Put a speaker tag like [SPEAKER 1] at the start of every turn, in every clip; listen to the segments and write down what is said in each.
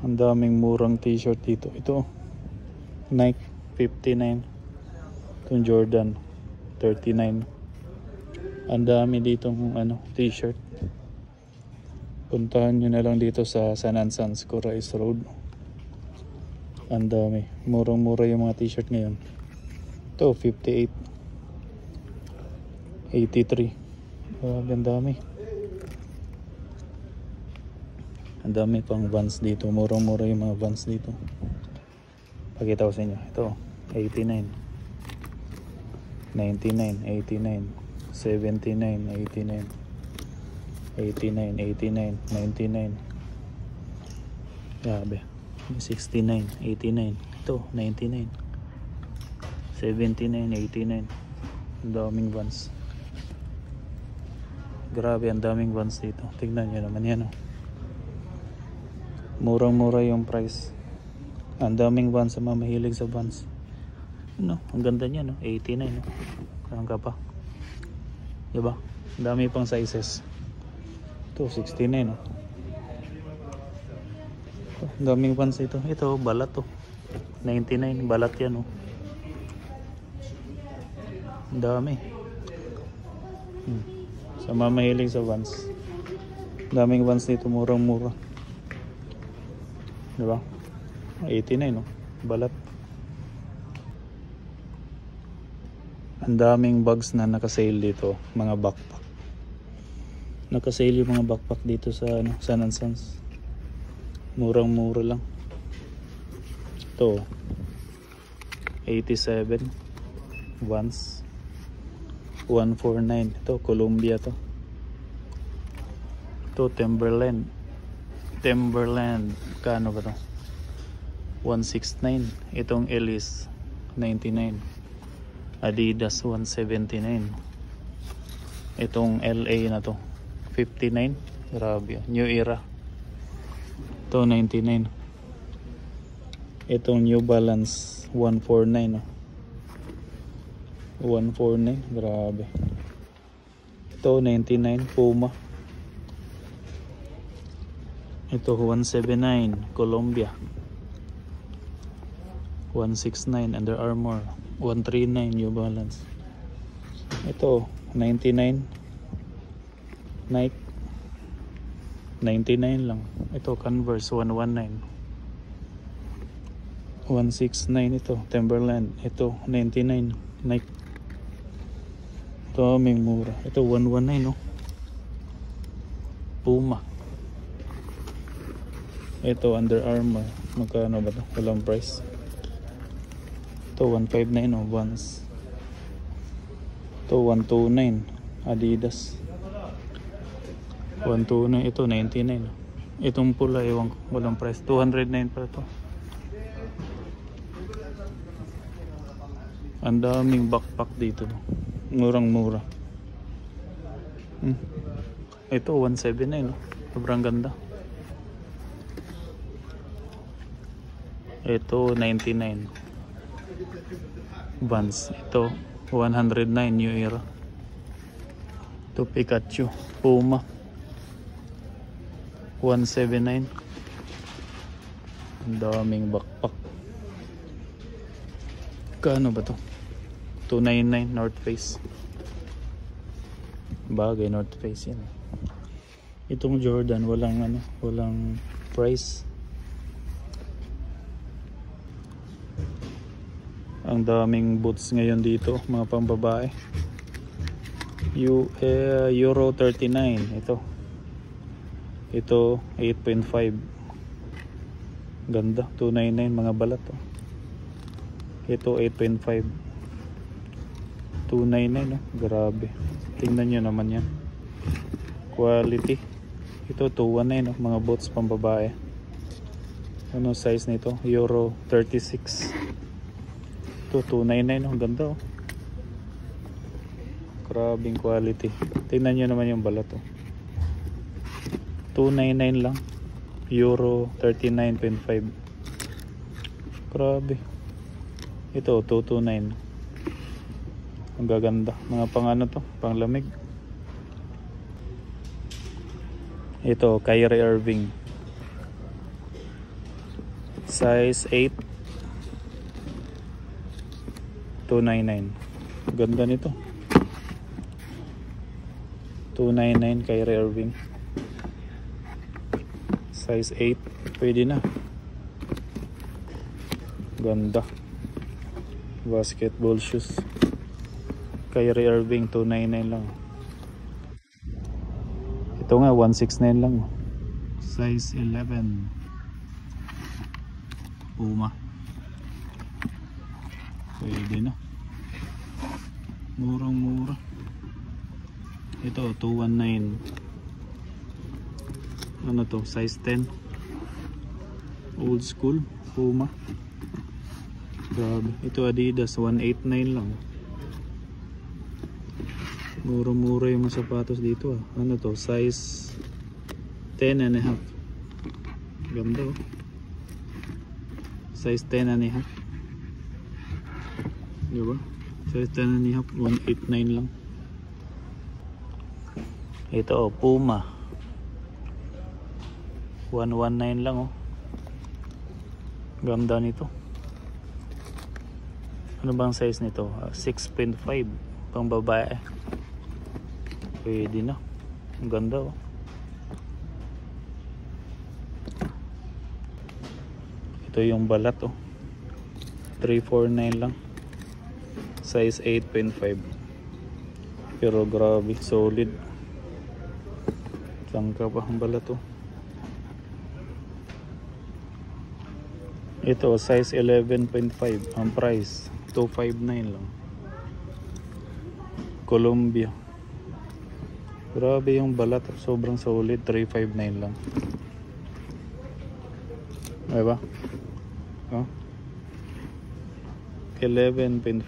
[SPEAKER 1] Ang daming murang t-shirt dito. Ito Nike 59, itong Jordan 39. Ang dami ditong t-shirt. Puntahan nyo na lang dito sa San Ansans Corais Road. Ang dami, murang mura yung mga t-shirt ngayon. Ito 58, 83. Ang dami. Ang dami pang Vans dito. Murang-mura yung mga Vans dito. Pakita ko sa inyo. Ito, 89, 99, 89, 79, 89, 89, 89, 99. Grabe. 69, 89. Ito, 99, 79, 89. Ang daming Vans. Grabe, ang daming Vans dito. Tignan nyo naman yan, oh. Murang-mura yung price. Ang daming Vans sa mga mahilig sa Vans. Ang ganda niya, 89, no? Saan ka pa? Diba? Ang dami pang sizes. Ito, 69, no? Ang daming Vans ito. Ito, balat, to. 99, balat yan, no? Ang dami. Sa mga mahilig sa Vans. Ang daming Vans dito, murang-mura. Diba? 89, no? Balat. Ang daming bags na nakasale dito, mga backpack. Nakasale yung mga backpack dito sa San Ansans. Murang-mura lang. Ito 87 Vans 149. Ito Columbia to. Ito Timberland. Kano ba to? 169. Itong Ellis 99. Adidas 179. Itong LA na to 59. Grabe, New Era. Ito 99. Itong New Balance 149, no? 149, grabe. Ito 99 Puma. Ito 179 Columbia. 169 Under Armour. 139 New Balance. Ito 99 Nike 99 lang. Ito Converse 119. 169 ito Timberland. Ito 99 Nike. Ito may mura. Ito 119, no? Puma. Ito Under Armour. Magkano ba ito? Walang price. Ito 159, no? Vans. Ito 129 Adidas. 129. Ito 99, no? Itong pula, ewan ko, walang price. 209 pa ito. Ang daming backpack dito, no? Murang-mura. Ito 179, no? Sobrang ganda. Ito 99 Vans. Ito 109 New Era. Ito Pikachu Puma 179. Ang daming backpack. Kano ba to? 299 North Face. Bagay North Face yan. Itong Jordan walang price. Ang daming boots ngayon dito, mga pambabae. Euro 39 ito 8.5. Ganda, 299 mga balat, oh. Ito 8.5. 299, no? Grabe. Tingnan nyo naman yan. Quality. Ito 219, no? Mga boots pambabae. Ano size nito? Euro 36. Ito 299, no? Ganda, oh. Grabing quality. Tingnan nyo naman yung balat, oh. 299 lang. Euro 39.5. Grabe. Ito 229. Ang gaganda. Mga pang ano to? Pang lamig. Ito Kyrie Irving. Size 8, 299. Ganda nito. 299 Kyrie Irving. Size 8, pwede na. Ganda. Basketball shoes. Kyrie Irving, 299 lang. Ito nga, 169 lang. Size 11. Puma. Pwede na. Murang mura. Ito, 219. Ano to? Size 10. Old school. Puma. Grabe. Ito Adidas, 189 lang. Mura-mura yung mga sapatos dito ah. Ano to? Size 10 and a half. Ganda oh. Size 10 and a half. Diba? Size 10 and a half. 189 lang. Ito oh, Puma. 119 lang oh. Ganda nito. Ano bang size nito? 6.5 pang babae. Pwede na. Ang ganda oh. Ito yung balat oh. 349 lang. Size 8.5. Pero grabe, solid. Sangka pa ang balat oh. Ito size 11.5. Ang price 259 lang. Columbia. Grabe yung balat, sobrang solid. 359 lang. Diba? Oh. 11.5.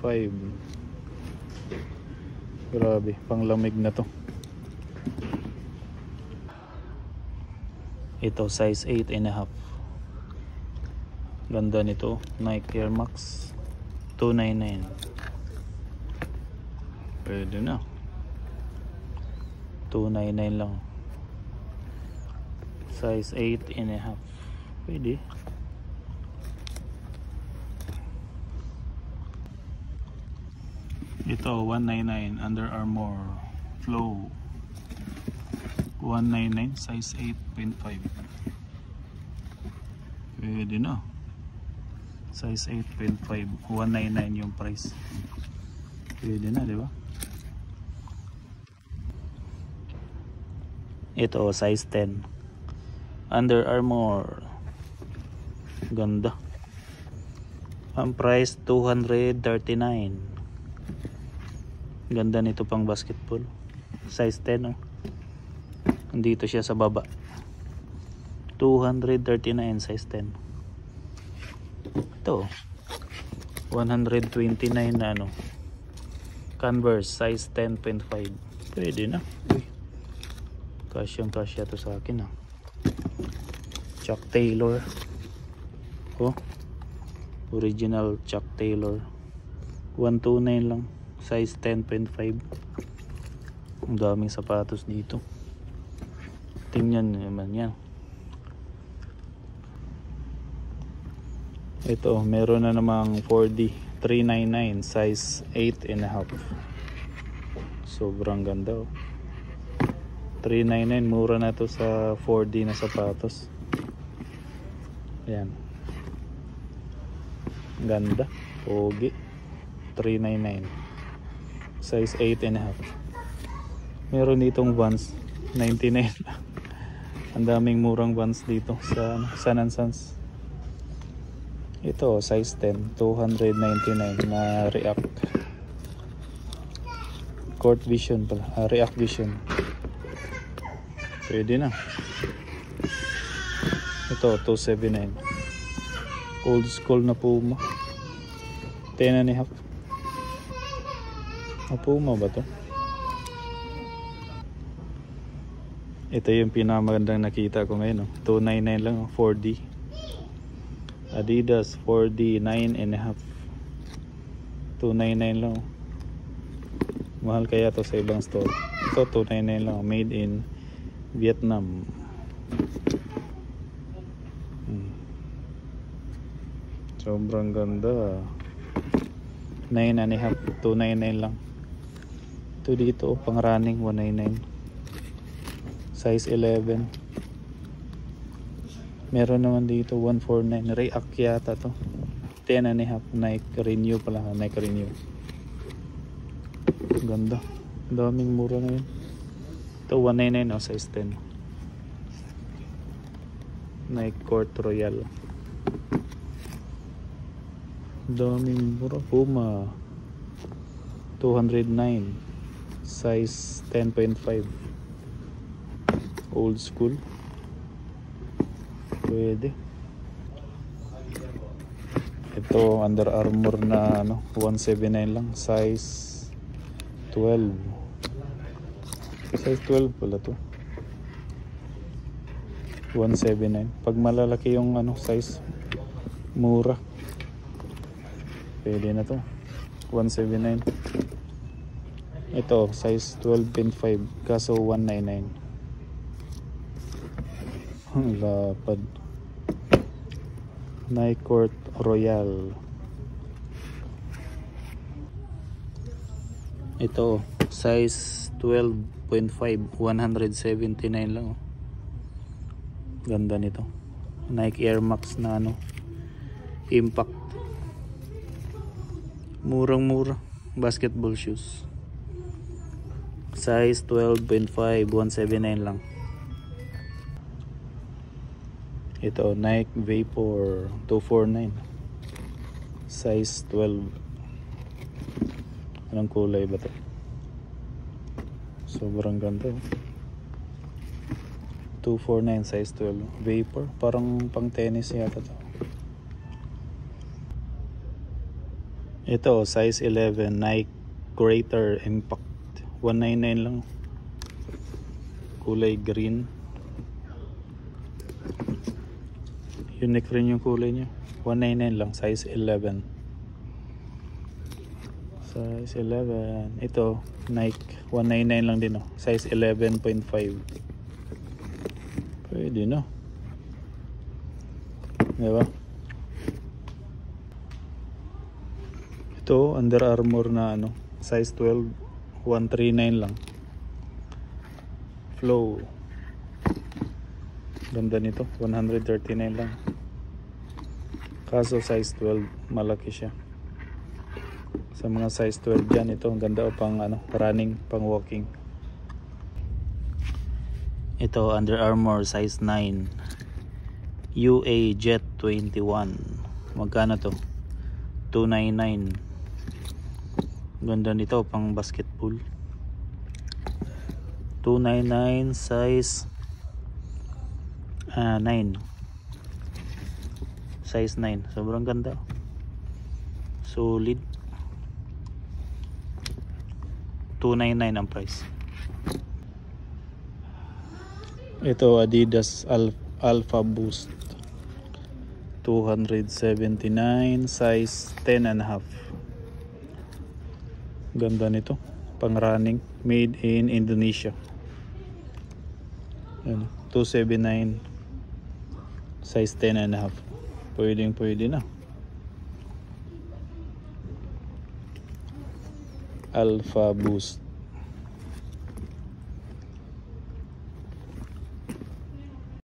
[SPEAKER 1] Grabe, panglamig na to. Ito size 8.5. Ganda nito, Nike Air Max 299. Pwede na. 299 lang. Size 8.5. Pwede. Ito 199 Under Armour Flow 199 size 8.5. Pwede na. Size 8.5. 199 yung price. Pwede na, di ba? Ito size 10 Under Armour. Ganda. Ang price 239. Ganda nito pang basketball. Size 10 oh. Nandito siya sa baba. 239 size 10. Ito 129 na ano. Converse size 10.5. Pwede na. Uy. Kasyang-kasya to sa akin ah. Chuck Taylor. Oh. Original Chuck Taylor. 129 lang. Size 10.5. Ang daming sapatos dito. Tingnan naman yan. Ito, meron na namang 4D 399 size 8.5. Sobrang ganda oh. 399, mura na to sa 4D na sapatos. Ayan. Ganda. Pogi. 399. Size 8.5. Meron ditong Vans 99. Ang daming murang Vans dito sa San Sons. Ito size 10, 299 na React. Court Vision pala, React Vision. Pwede na. Ito 279. Old school na Puma. 10.5. Puma ba to? Ito yung pinakamagandang nakita ko ngayon, 299 lang, 4D. Adidas 4D 9.5. 299 lang. Mahal kaya to sa ibang store. Ito 299 lang, made in Vietnam. Sobrang ganda. 9.5, 299 lang. Ito dito pang running 199. Size 11. Meron naman dito 149. React yata to. 10.5. Nike Renew pala. Nike Renew. Ganda. Daming mura na yun. Ito 199 size 10. Nike Court Royal. Daming mura. Puma 209 size 10.5. Old school. Pwede. Ito Under Armour na 179 lang, size 12. Size 12 pala to. 179. Pag malalaki yung size, mura. Pwede na to. 179. Ito size 12.5 kaso 199. Ang lapad. Nike Court Royal. Ito size 12.5, 179 lang. Ganda nito. Nike Air Max na Impact. Murang-mura. Basketball shoes. Size 12.5, 179 lang. Ito Nike Vapor 249. Size 12. Anong kulay ba to? Sobrang ganda. 249 size 12. Vapor. Parang pang tennis yata to. Ito size 11 Nike Greater Impact. 199 lang. Kulay green. Unique rin yung kulay niya. 199 lang. Size 11. Size 11. Ito Nike 199 lang din. Size 11.5. Pwede na. Diba? Ito Under Armour na size 12, 139 lang. Flow. Ganda nito, 139 lang. Kaso size 12, malaki siya. Sa mga size 12 dyan, ito ang ganda pang running, pang walking. Ito Under Armour size 9 UA Jet 21. Magkano to? 299. Ganda nito pang basketball. 299 size 9. Size 9. Sobrang ganda. Solid. 299 ang price. Ito Adidas Alpha Boost 279 size 10.5. Ganda nito, pang running, made in Indonesia. 279 size 10.5. Pwede na. Alpha Boost.